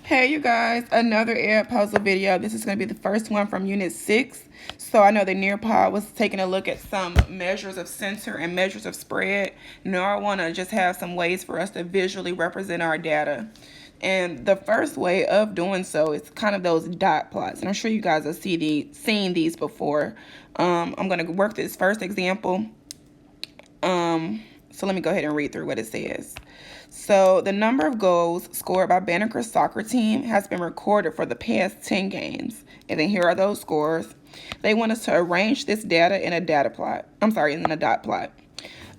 Hey you guys, another air puzzle video. This is going to be the first one from Unit 6. So I know the Nearpod was taking a look at some measures of center and measures of spread. Now I want to just have some ways for us to visually represent our data. And the first way of doing so is kind of those dot plots. And I'm sure you guys have seen these before. I'm going to work this first example. So let me go ahead and read through what it says. So the number of goals scored by Banneker's soccer team has been recorded for the past 10 games. And then here are those scores. They want us to arrange this data in a data plot. In a dot plot.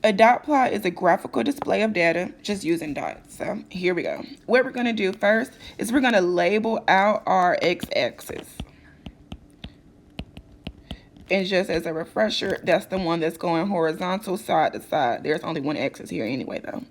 A dot plot is a graphical display of data just using dots. So here we go. What we're going to do first is we're going to label out our x-axis. And just as a refresher, that's the one that's going horizontal side to side. There's only one axis here anyway, though.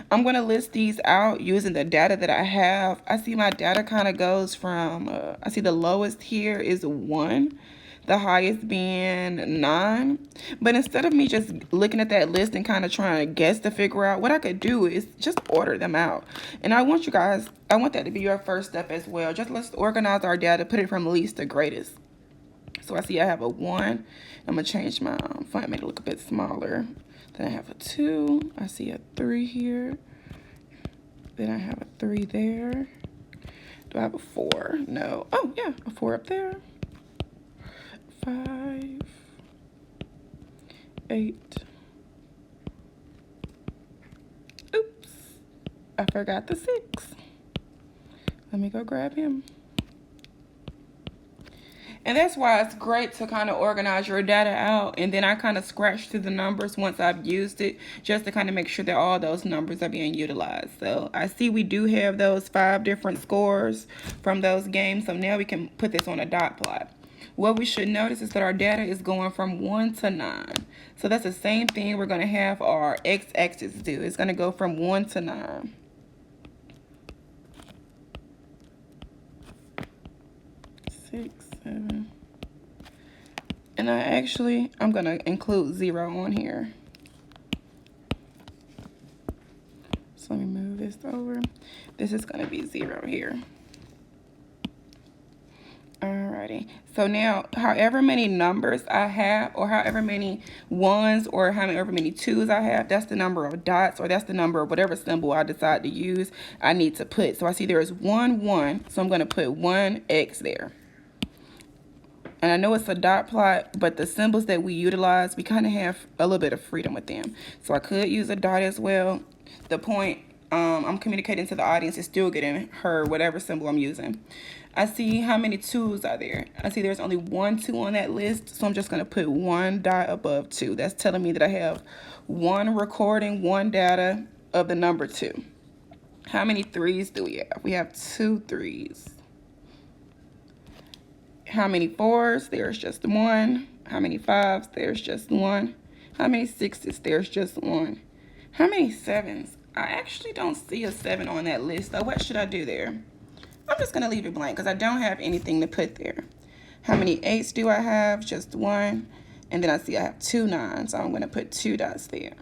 I'm going to list these out using the data that I have. I see my data kind of goes from, I see the lowest here is 1, the highest being 9. But instead of me just looking at that list and kind of trying to guess to figure out, what I could do is just order them out. And I want that to be your first step as well. Just let's organize our data, put it from least to greatest. So I see I have a 1. I'm going to change my font, make it look a bit smaller. Then I have a 2. I see a 3 here. Then I have a 3 there. Do I have a 4? No. Oh, yeah, a 4 up there. 5. 8. Oops. I forgot the 6. Let me go grab him. And that's why it's great to kind of organize your data out, and then I kind of scratch through the numbers once I've used it, just to kind of make sure that all those numbers are being utilized. So I see we do have those 5 different scores from those games, so now we can put this on a dot plot. What we should notice is that our data is going from 1 to 9. So that's the same thing we're going to have our x-axis do. It's going to go from 1 to 9. 6, 7. And I'm going to include 0 on here. So let me move this over. This is going to be 0 here. Alrighty. So now, however many numbers I have, or however many 1s, or however many 2s I have, that's the number of dots, or that's the number of whatever symbol I decide to use, I need to put. So I see there is 1, 1. So I'm going to put 1x there. And I know it's a dot plot, but the symbols that we utilize, we kind of have a little bit of freedom with them. So I could use a dot as well. The point I'm communicating to the audience is still getting heard, whatever symbol I'm using. I see how many 2s are there. I see there's only 1 2 on that list, so I'm just going to put 1 dot above 2. That's telling me that I have 1 recording, 1 data of the number 2. How many 3s do we have? We have 2 3s. How many 4s? There's just 1. How many 5s? There's just 1. How many 6s? There's just 1. How many 7s? I actually don't see a 7 on that list. So what should I do there? I'm just going to leave it blank because I don't have anything to put there. How many 8s do I have? Just 1. And then I see I have 2 9s, so I'm going to put 2 dots there.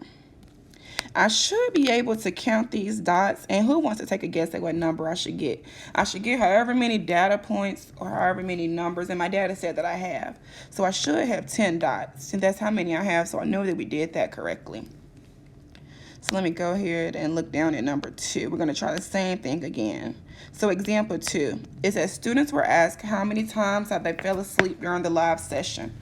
I should be able to count these dots, and who wants to take a guess at what number I should get? I should get however many data points or however many numbers in my data set that I have. So I should have 10 dots, and that's how many I have, so I know that we did that correctly. So let me go ahead and look down at number 2. We're going to try the same thing again. So example 2, it says students were asked how many times have they fell asleep during the live session.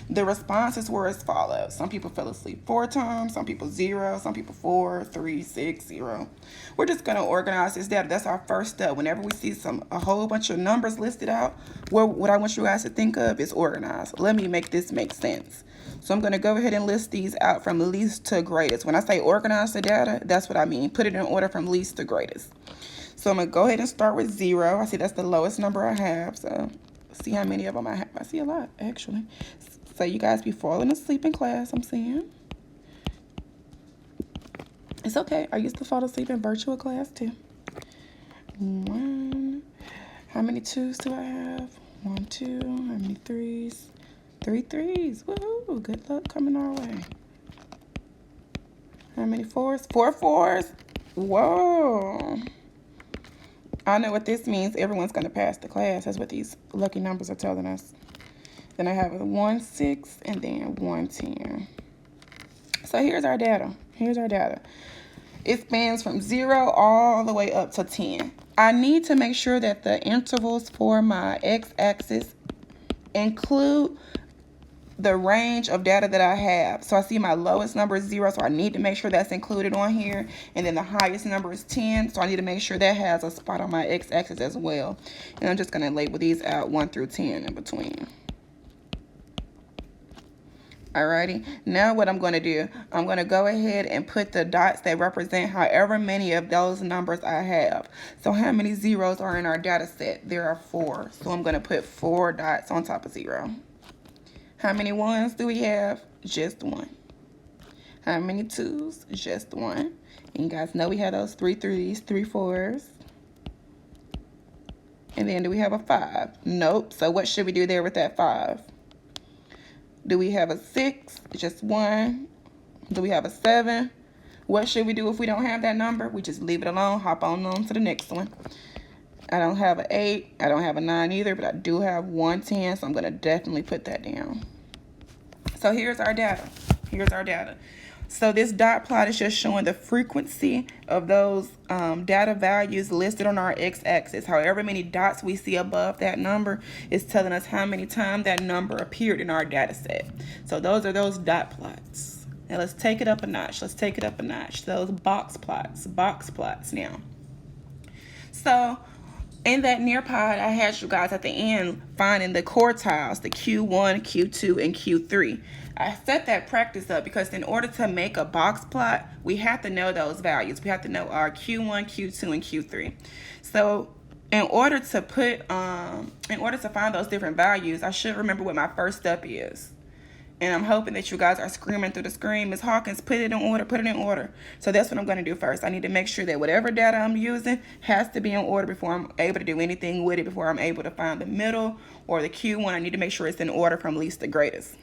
The responses were as follows. Some people fell asleep 4 times, some people 0, some people 4, 3, 6, 0. We're just going to organize this data. That's our first step. Whenever we see a whole bunch of numbers listed out, what I want you guys to think of is organize. Let me make this make sense. So I'm going to go ahead and list these out from least to greatest. When I say organize the data, that's what I mean. Put it in order from least to greatest. So I'm going to go ahead and start with 0. I see that's the lowest number I have. So see how many of them I have. I see a lot, actually. So you guys be falling asleep in class, I'm seeing. It's okay. I used to fall asleep in virtual class, too. 1. How many 2s do I have? 1, 2. How many 3s? 3 3s. Woohoo. Good luck coming our way. How many 4s? 4 4s. Whoa. I know what this means. Everyone's going to pass the class. That's what these lucky numbers are telling us. Then I have a 1, 6, and then 1, 10. So here's our data. Here's our data. It spans from 0 all the way up to 10. I need to make sure that the intervals for my x-axis include the range of data that I have. So I see my lowest number is 0, so I need to make sure that's included on here. And then the highest number is 10, so I need to make sure that has a spot on my x-axis as well. And I'm just going to label these out 1 through 10 in between. Alrighty, now what I'm going to do, I'm going to go ahead and put the dots that represent however many of those numbers I have. So how many zeros are in our data set? There are 4. So I'm going to put 4 dots on top of 0. How many 1s do we have? Just 1. How many 2s? Just 1. And you guys know we have those 3 3s, 3 4s. And then do we have a 5? Nope. So what should we do there with that 5? Do we have a 6? Just 1. Do we have a 7? What should we do if we don't have that number? We just leave it alone, hop on to the next one. I don't have an 8. I don't have a 9 either, but I do have 1 10, so I'm going to definitely put that down. So here's our data. Here's our data. So this dot plot is just showing the frequency of those data values listed on our x-axis. However many dots we see above that number is telling us how many times that number appeared in our data set. So those are those dot plots. Now let's take it up a notch. Let's take it up a notch. Those box plots now. So in that Nearpod, I had you guys at the end finding the quartiles, the Q1, Q2, and Q3. I set that practice up because in order to make a box plot, we have to know those values. We have to know our Q1, Q2, and Q3. So in order to find those different values, I should remember what my first step is. And I'm hoping that you guys are screaming through the screen, Ms. Hawkins, put it in order, put it in order. So that's what I'm going to do first. I need to make sure that whatever data I'm using has to be in order before I'm able to do anything with it, before I'm able to find the middle or the Q1. I need to make sure it's in order from least to greatest.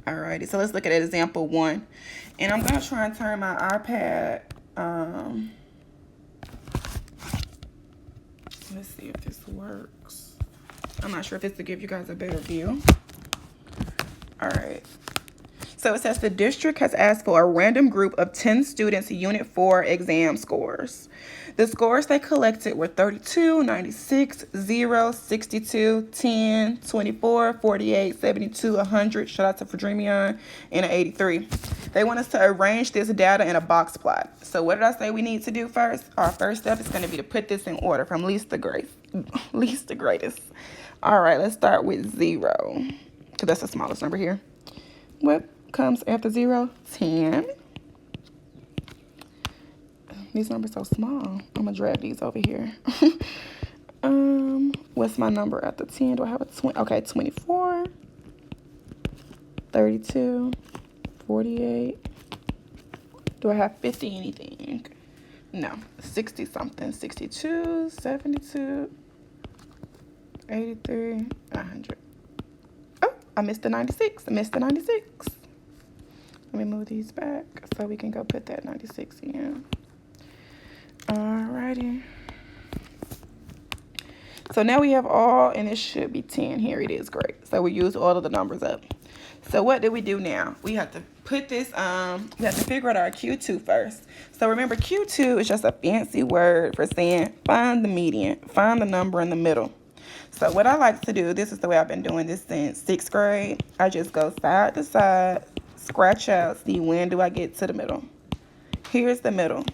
Alrighty, so let's look at example 1. And I'm going to try and turn my iPad. Let's see if this works. I'm not sure if this will give you guys a better view. All right. So it says the district has asked for a random group of 10 students' Unit 4 exam scores. The scores they collected were 32, 96, 0, 62, 10, 24, 48, 72, 100, shout out to Fadremion, and an 83. They want us to arrange this data in a box plot. So what did I say we need to do first? Our first step is going to be to put this in order from least to greatest. All right, let's start with 0. Because that's the smallest number here. What comes after 0? 10. These numbers are so small. I'm going to drag these over here. What's my number after 10? Do I have a 20? Okay, 24. 32. 48. Do I have 50 anything? No. 60 something. 62. 72. 83. 100. I missed the 96. Let me move these back so we can go put that 96 in. Alrighty. So now we have all, and it should be 10. Here it is. Great. So we use all of the numbers up. So what do we do now? We have to put this, we have to figure out our Q2 first. So remember, Q2 is just a fancy word for saying find the median, find the number in the middle. So what I like to do, this is the way I've been doing this since 6th grade. I just go side to side, scratch out, see when do I get to the middle. Here's the middle,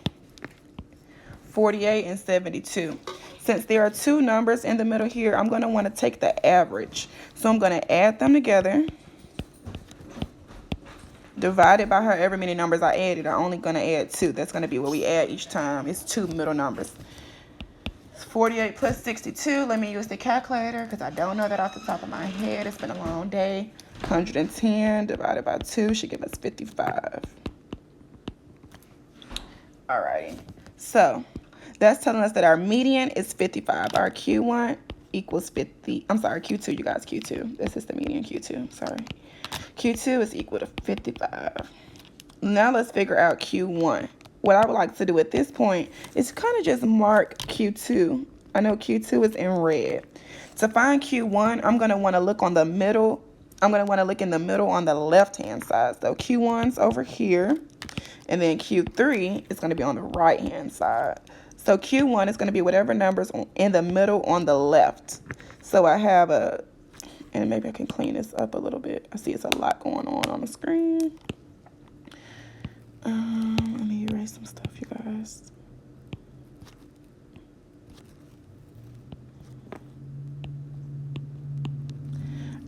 48 and 72. Since there are 2 numbers in the middle here, I'm going to want to take the average. So I'm going to add them together, divided by however many numbers I added. I'm only going to add 2. That's going to be what we add each time. It's 2 middle numbers. 48 plus 62. Let me use the calculator because I don't know that off the top of my head. It's been a long day. 110 divided by 2 should give us 55. All right. So that's telling us that our median is 55. Our Q1 equals 50. I'm sorry, Q2, you guys, Q2. This is the median Q2. Sorry. Q2 is equal to 55. Now let's figure out Q1. what I would like to do at this point is kind of just mark Q2. I know Q2 is in red. To find Q1, I'm going to want to look on the middle. I'm going to want to look in the middle on the left-hand side. So Q1's over here, and then Q3 is going to be on the right-hand side. So Q1 is going to be whatever numbers in the middle on the left. So I have and maybe I can clean this up a little bit. I see it's a lot going on the screen. Let me erase some stuff, you guys.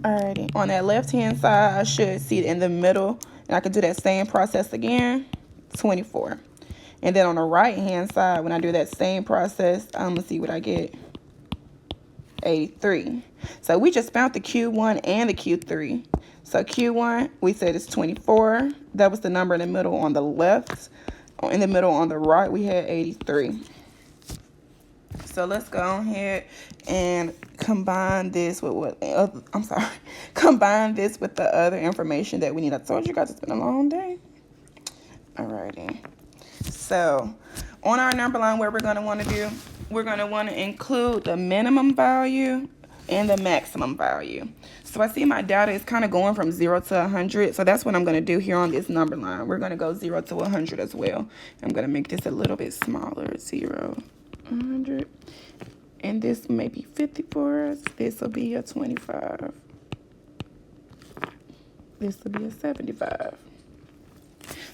Alrighty, on that left-hand side, I should see it in the middle, and I can do that same process again, 24. And then on the right-hand side, when I do that same process, I'm gonna see what I get, 83. So we just found the Q1 and the Q3. So Q1, we said it's 24. That was the number in the middle on the left. In the middle on the right, we had 83. So let's go ahead and combine this with combine this with the other information that we need. I told you guys it's been a long day. Alrighty. So on our number line, what we're going to want to do, we're going to want to include the minimum value and the maximum value. So I see my data is kind of going from 0 to 100. So that's what I'm going to do here on this number line. We're going to go 0 to 100 as well. I'm going to make this a little bit smaller, 0, 100. And this may be 50 for us. This will be a 25. This will be a 75.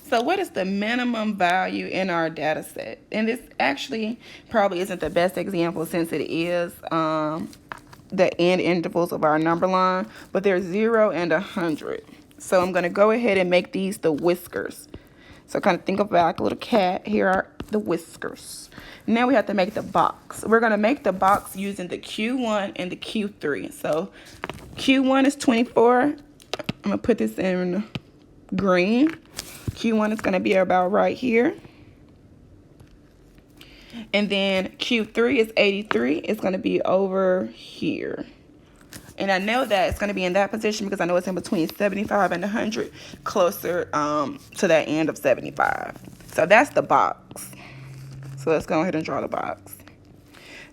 So what is the minimum value in our data set? And this actually probably isn't the best example since it is the end intervals of our number line, but they're 0 and 100. So I'm going to go ahead and make these the whiskers. So kind of think of like a little cat. Here are the whiskers. Now we have to make the box. We're going to make the box using the Q1 and the Q3. So Q1 is 24. I'm going to put this in green. Q1 is going to be about right here. And then Q3 is 83. It's going to be over here. And I know that it's going to be in that position because I know it's in between 75 and 100, closer to that end of 75. So that's the box. So let's go ahead and draw the box.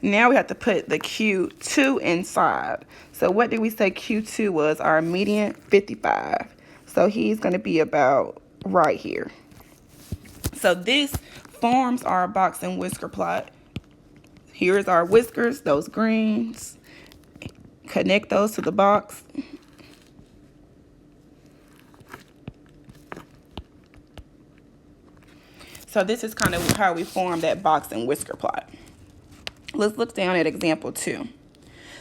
Now we have to put the Q2 inside. So what did we say Q2 was? Our median, 55. So he's going to be about right here. So this forms our box and whisker plot. Here's our whiskers, those greens. Connect those to the box. So this is kind of how we form that box and whisker plot. Let's look down at example 2.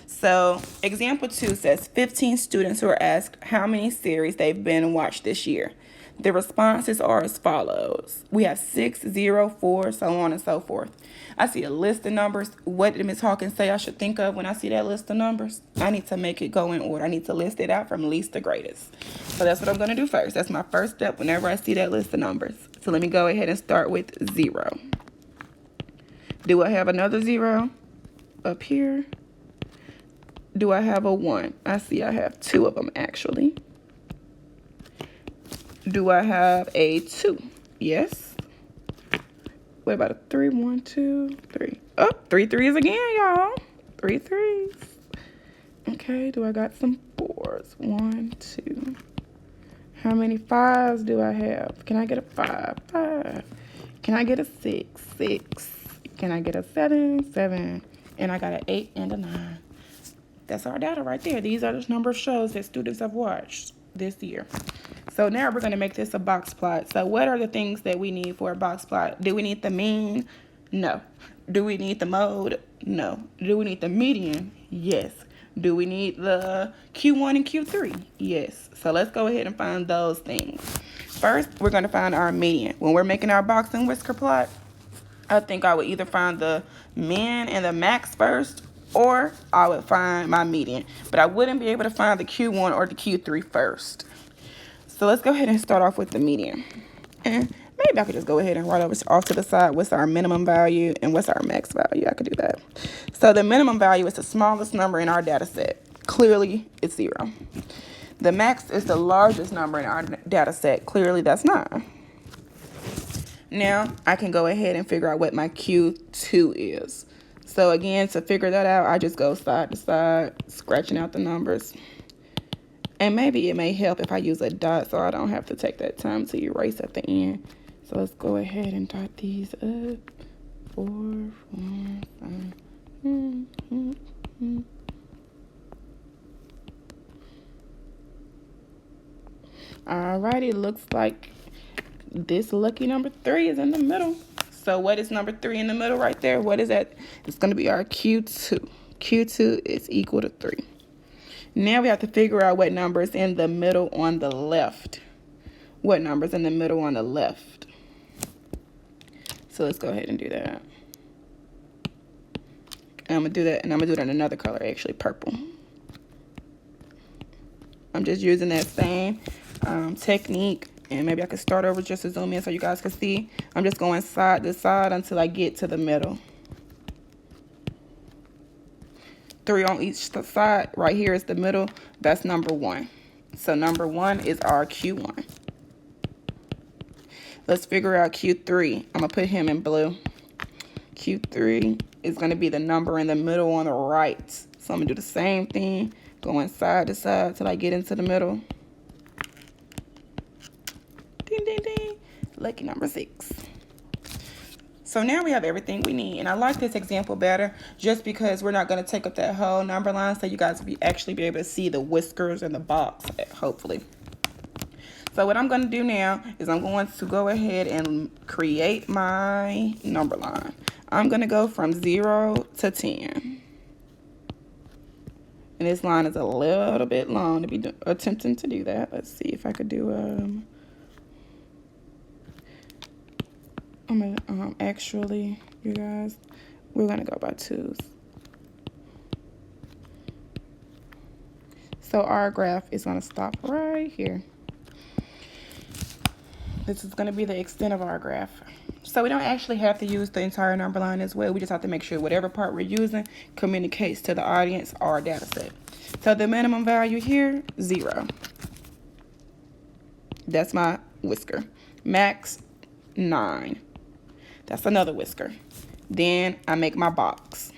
So example 2 says 15 students who are asked how many series they've been and watched this year. The responses are as follows. We have 6, 0, 4, so on and so forth. I see a list of numbers. What did Ms. Hawkins say I should think of when I see that list of numbers? I need to make it go in order. I need to list it out from least to greatest. So that's what I'm going to do first. That's my first step whenever I see that list of numbers. So let me go ahead and start with 0. Do I have another 0 up here? Do I have a 1? I see I have 2 of them actually. Do I have a 2? Yes. What about a 3? 1, 2, 3. Oh, 3 3s again, y'all. 3 3s. Okay, do I got some 4s? 1, 2. How many 5s do I have? Can I get a 5? 5. Can I get a 6? 6. Can I get a 7? 7. And I got an 8 and a 9. That's our data right there. These are the number of shows that students have watched this year. So now we're going to make this a box plot. So what are the things that we need for a box plot? Do we need the mean? No. Do we need the mode? No. Do we need the median? Yes. Do we need the Q1 and Q3? Yes. So let's go ahead and find those things. First, we're going to find our median. When we're making our box and whisker plot, I think I would either find the min and the max first, or I would find my median. But I wouldn't be able to find the Q1 or the Q3 first. So let's go ahead and start off with the median. And maybe I could just go ahead and write off to the side what's our minimum value and what's our max value. I could do that. So the minimum value is the smallest number in our data set. Clearly, it's 0. The max is the largest number in our data set. Clearly, that's 9. Now I can go ahead and figure out what my Q2 is. So again, to figure that out, I just go side to side, scratching out the numbers. And maybe it may help if I use a dot so I don't have to take that time to erase at the end. So let's go ahead and dot these up. 4, 4, 5. Alright, it looks like this lucky number 3 is in the middle. So what is number 3 in the middle right there? What is that? It's going to be our Q2. Q2 is equal to 3. Now we have to figure out what number is in the middle on the left. What number is in the middle on the left? So let's go ahead and do that. And I'm going to do that, and I'm going to do it in another color, actually, purple. I'm just using that same technique, and maybe I could start over just to zoom in so you guys can see. I'm just going side to side until I get to the middle. 3 on each side. Right here is the middle. That's number 1. So number 1 is our Q1. Let's figure out Q3. I'm going to put him in blue. Q3 is going to be the number in the middle on the right. So I'm going to do the same thing, going side to side till I get into the middle. Ding, ding, ding. Lucky number 6. So now we have everything we need. And I like this example better just because we're not going to take up that whole number line, so you guys will actually be able to see the whiskers in the box, hopefully. So what I'm going to do now is I'm going to go ahead and create my number line. I'm going to go from 0 to 10. And this line is a little bit long to be attempting to do that. Let's see if I could do I'm gonna actually, you guys, we're gonna go by 2s. So our graph is gonna stop right here. This is gonna be the extent of our graph. So we don't actually have to use the entire number line as well. We just have to make sure whatever part we're using communicates to the audience or our data set. So the minimum value here, 0. That's my whisker. Max, 9. That's another whisker. Then I make my box.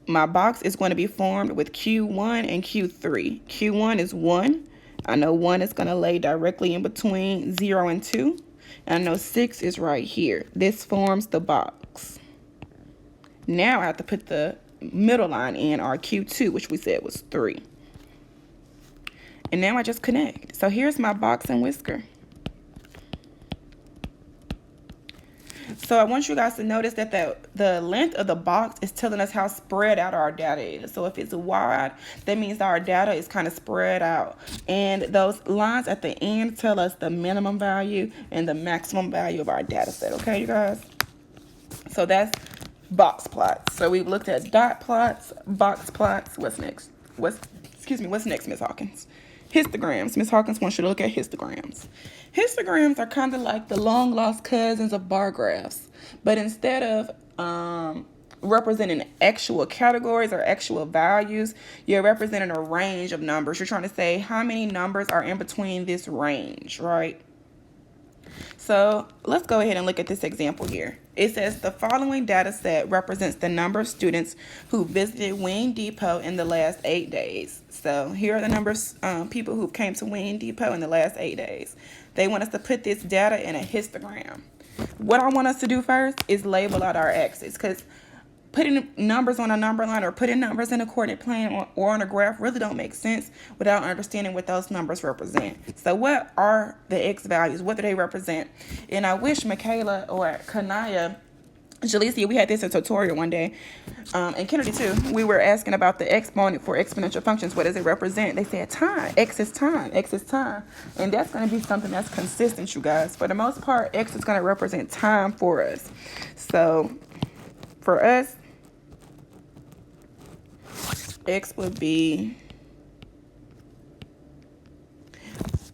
My box is going to be formed with Q1 and Q3. Q1 is 1. I know 1 is going to lay directly in between 0 and 2. And I know 6 is right here. This forms the box. Now I have to put the middle line in, our Q2, which we said was 3. And now I just connect. So here's my box and whisker. So I want you guys to notice that the length of the box is telling us how spread out our data is. So if it's wide, that means our data is kind of spread out. And those lines at the end tell us the minimum value and the maximum value of our data set. Okay, you guys? So that's box plots. So we've looked at dot plots, box plots. What's next? What's next, Miss Hawkins? Histograms. Miss Hawkins wants you to look at histograms. Histograms are kind of like the long lost cousins of bar graphs, but instead of representing actual categories or actual values, you're representing a range of numbers. You're trying to say how many numbers are in between this range, right? So let's go ahead and look at this example here. It says the following data set represents the number of students who visited Wayne Depot in the last 8 days. So here are the numbers people who came to Wayne Depot in the last 8 days. They want us to put this data in a histogram. What I want us to do first is label out our axes, because putting numbers on a number line or putting numbers in a coordinate plane or on a graph really don't make sense without understanding what those numbers represent. So what are the X values? What do they represent? And I wish Michaela or Kanaya, Jalecia, we had this in a tutorial one day, and Kennedy too. We were asking about the exponent for exponential functions. What does it represent? They said time. X is time. X is time. And that's going to be something that's consistent, you guys. For the most part, X is going to represent time for us. So for us, X would be,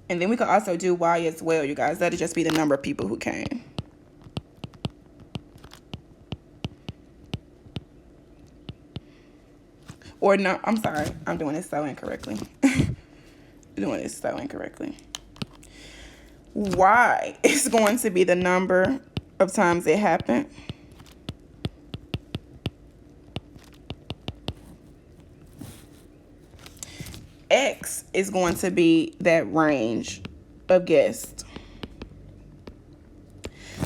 and then we could also do Y as well, you guys. That'd just be the number of people who came. Or no, I'm sorry, I'm doing this so incorrectly. Y is going to be the number of times it happened. X is going to be that range of guests.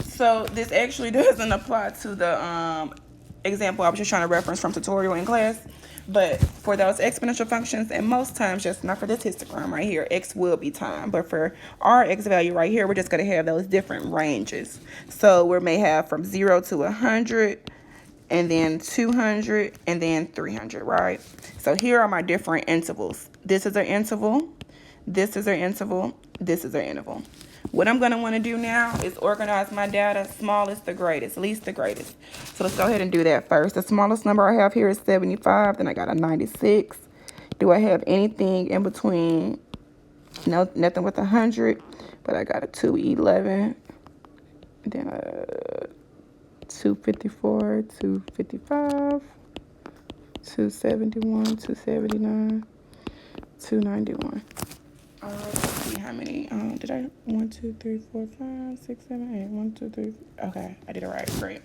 So this actually doesn't apply to the example I was just trying to reference from tutorial in class. But for those exponential functions, and most times, just not for this histogram right here, x will be time. But for our x value right here, we're just going to have those different ranges. So we may have from 0 to 100, and then 200, and then 300, right? So here are my different intervals. This is our interval. This is our interval. This is our interval. What I'm going to want to do now is organize my data, smallest to greatest, least to greatest. So let's go ahead and do that first. The smallest number I have here is 75. Then I got a 96. Do I have anything in between? No, nothing with 100. But I got a 211. Then a 254, 255, 271, 279, 291. Let's see how many. Did I? 1, 2, 3, 4, 5, 6, 7, 8. 1, 2, 3. Okay, I did it right. Great.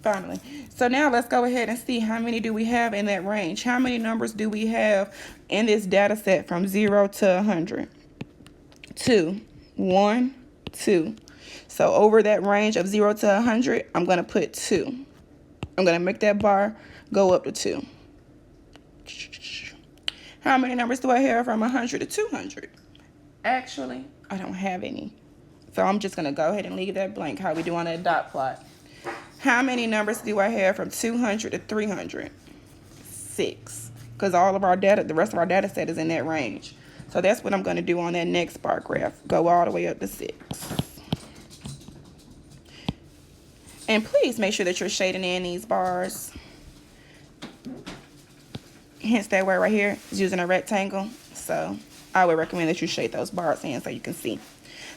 Finally. So now let's go ahead and see how many do we have in that range. How many numbers do we have in this data set from 0 to 100? 2. 1, 2. So over that range of 0 to 100, I'm going to put 2. I'm going to make that bar go up to 2. How many numbers do I have from 100 to 200? Actually, I don't have any. So I'm just going to go ahead and leave that blank, how we do on that dot plot. How many numbers do I have from 200 to 300? 6. Because all of our data, the rest of our data set is in that range. So that's what I'm going to do on that next bar graph. Go all the way up to 6. And please make sure that you're shading in these bars. Hence that word right here is using a rectangle. So I would recommend that you shade those bars in so you can see.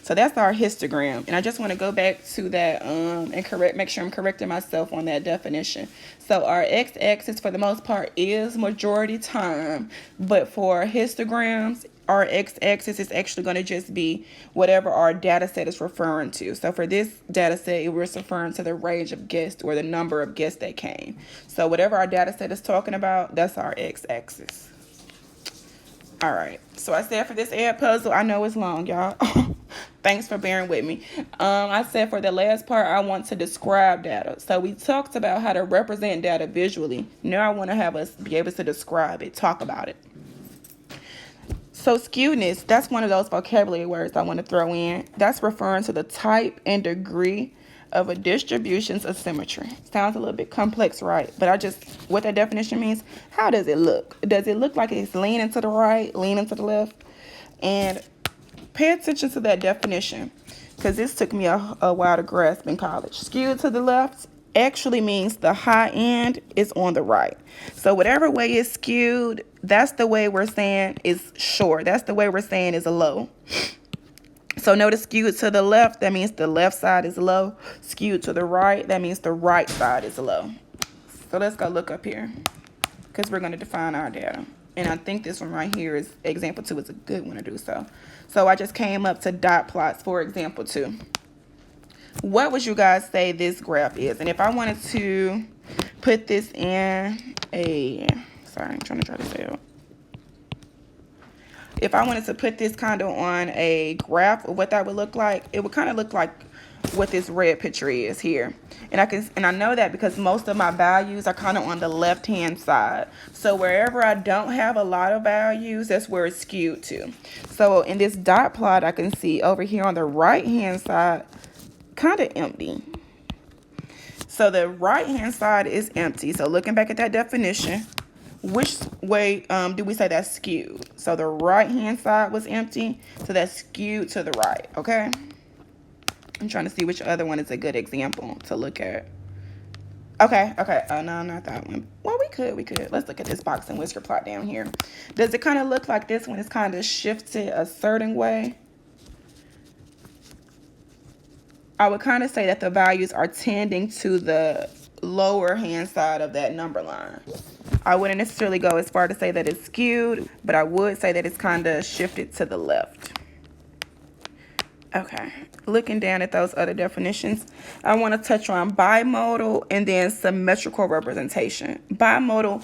So that's our histogram. And I just want to go back to that and make sure I'm correcting myself on that definition. So our x-axis for the most part is majority time. But for histograms, our x-axis is actually going to just be whatever our data set is referring to. So for this data set, it was referring to the range of guests or the number of guests that came. So whatever our data set is talking about, that's our x-axis. All right. So I said for this add puzzle, I know it's long, y'all. Thanks for bearing with me. I said for the last part, I want to describe data. So we talked about how to represent data visually. Now I want to have us be able to describe it, talk about it. So skewness, that's one of those vocabulary words I want to throw in. That's referring to the type and degree of a distribution's asymmetry. Sounds a little bit complex, right? But what that definition means, how does it look? Does it look like it's leaning to the right, leaning to the left? And pay attention to that definition, because this took me a while to grasp in college. Skewed to the left actually means the high end is on the right. So whatever way it's skewed, that's the way we're saying is short. That's the way we're saying is a low. So notice skewed to the left, that means the left side is low. Skewed to the right, that means the right side is low. So let's go look up here, because we're going to define our data. And I think this one right here is example 2 is a good one to do so. So I just came up to dot plots for example 2. What would you guys say this graph is? And if I wanted to put this in sorry, I'm trying to say it. If I wanted to put this kind of on a graph of what that would look like, it would kind of look like what this red picture is here. And I know that because most of my values are kind of on the left hand side. So wherever I don't have a lot of values, that's where it's skewed to. So in this dot plot, I can see over here on the right hand side, kind of empty. So the right hand side is empty. So looking back at that definition, which way do we say that's skewed? So the right hand side was empty, so that's skewed to the right. Okay, I'm trying to see which other one is a good example to look at. Okay. No, not that one. Well, we could. Let's look at this box and whisker plot down here. Does it kind of look like this one is kind of shifted a certain way? I would kind of say that the values are tending to the lower hand side of that number line. I wouldn't necessarily go as far to say that it's skewed, but I would say that it's kind of shifted to the left. Okay, looking down at those other definitions, I want to touch on bimodal and then symmetrical representation. Bimodal,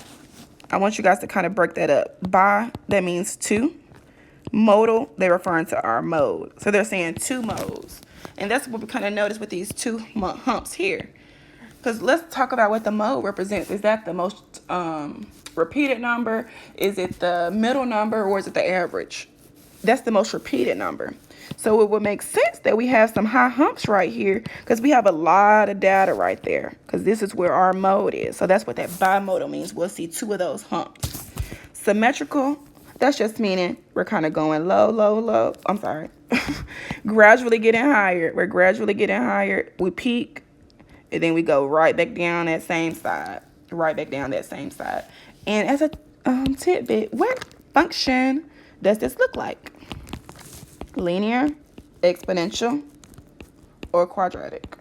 I want you guys to kind of break that up. Bi, that means two. Modal, they're referring to our mode. So they're saying two modes. And that's what we kind of notice with these two humps here. Because let's talk about what the mode represents. Is that the most repeated number? Is it the middle number, or is it the average? That's the most repeated number. So it would make sense that we have some high humps right here, because we have a lot of data right there, because this is where our mode is. So that's what that bimodal means. We'll see two of those humps. Symmetrical, that's just meaning we're kind of going low, low, low. I'm sorry. Gradually getting higher. We're gradually getting higher. We peak, and then we go right back down that same side. Right back down that same side. And as a tidbit, what function does this look like? Linear, exponential, or quadratic?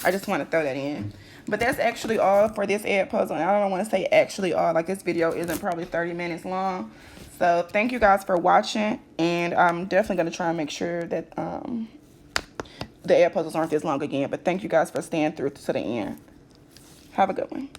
I just want to throw that in. But that's actually all for this ed puzzle. And I don't want to say actually all, like this video isn't probably 30 minutes long. So thank you guys for watching. And I'm definitely going to try and make sure that the ed puzzles aren't this long again. But thank you guys for staying through to the end. Have a good one.